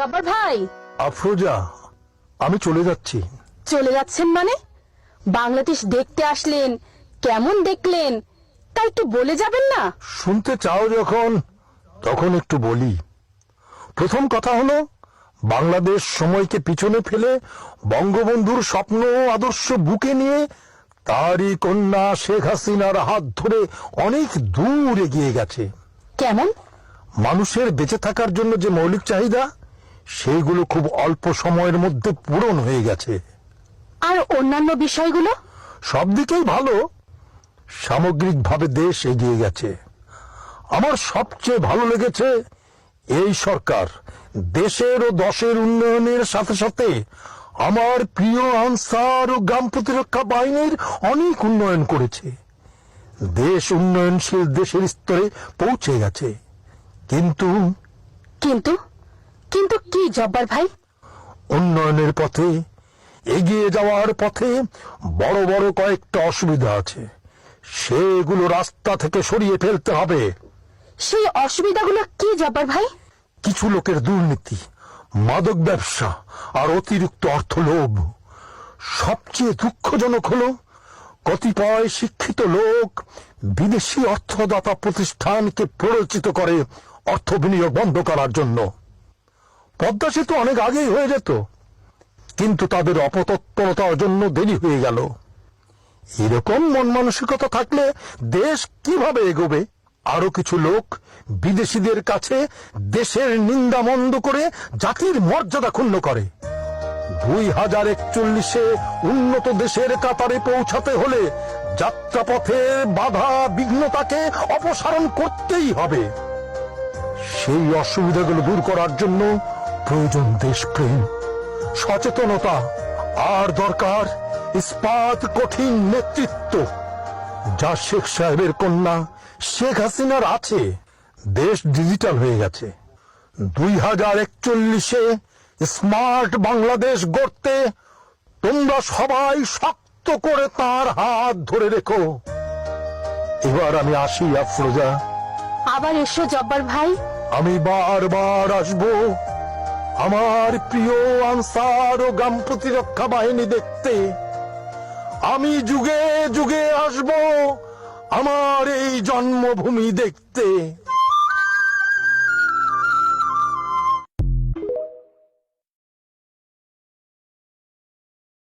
জব্বার ভাই। আফরোজা, আমি চলে যাচ্ছি। চলে যাচ্ছেন মানে? বাংলাদেশ দেখতে আসলেন, কেমন দেখলেন তা একটু বলে যাবেন না? শুনতে চাও যখন, তখন একটু বলি। প্রথম কথা হলো, বাংলাদেশ সময়কে পিছনে ফেলে বঙ্গবন্ধুর স্বপ্ন ও আদর্শ বুকে নিয়ে তারই কন্যা শেখ হাসিনার হাত ধরে অনেক দূর এগিয়ে গেছে। কেমন? মানুষের বেঁচে থাকার জন্য যে মৌলিক চাহিদা, সেইগুলো খুব অল্প সময়ের মধ্যে পূরণ হয়ে গেছে। আর অন্যান্য বিষয়গুলো? সব দিকেই ভালো। সামগ্রিকভাবে দেশ এগিয়ে গেছে। আমার সবচেয়ে ভালো লেগেছে এই সরকার দেশের ও দশের উন্নয়নের সাথে সাথে আমার প্রিয় আনসার ও গ্রাম প্রতিরক্ষা বাহিনীর অনেক উন্নয়ন করেছে। দেশ উন্নয়নশীল দেশের স্তরে পৌঁছে গেছে। কিন্তু কিন্তু কিন্তু কি জব্বার ভাই? উন্নয়নের পথে এগিয়ে যাওয়ার পথে বড় বড় কয়েকটা অসুবিধা আছে। সেগুলো রাস্তা থেকে সরিয়ে ফেলতে হবে। সেই অসুবিধাগুলো কি জব্বার ভাই? কিছু লোকের দুর্নীতি, মাদক ব্যবসা আর অতিরিক্ত অর্থলোভ। সবচেয়ে দুঃখজনক হলো, কতিপয় শিক্ষিত লোক বিদেশি অর্থদাতা প্রতিষ্ঠানকে প্ররোচিত করে অর্থ বিনিয়োগ বন্ধ করার জন্য। পদ্মা সেতু অনেক আগেই হয়ে যেত, কিন্তু তাদের অপতৎপরতার জন্য দেরি হয়ে গেল। এরকম মন মানসিকতা থাকলে দেশ কিভাবে এগোবে? আরো কিছু লোক বিদেশিদের কাছে দেশের নিন্দা মন্দ করে জাতির মর্যাদা ক্ষুণ্ণ করে। 2041-এ উন্নত দেশের কাতারে পৌঁছাতে হলে যাত্রাপথের বাধা বিঘ্নতাকে অপসারণ করতেই হবে। সেই অসুবিধাগুলো দূর করার জন্য প্রয়োজন দেশপ্রেম, সচেতনতা, আর দরকার ইস্পাত কঠিন নেতৃত্ব, যা শেখ সাহেবের কন্যা শেখ হাসিনার আছে। দেশ ডিজিটাল হয়ে গেছে। 2041-এ স্মার্ট বাংলাদেশ গড়তে তোমরা সবাই শক্ত করে তার হাত ধরে রেখো। এবার আমি আসি আফরোজা। আবার এসো জব্বার ভাই। আমি বারবার আসবো আমার প্রিয় আনসার ও গ্রাম প্রতিরক্ষা বাহিনী দেখতে। আমি যুগে যুগে আসবো আমার এই জন্মভূমি দেখতে।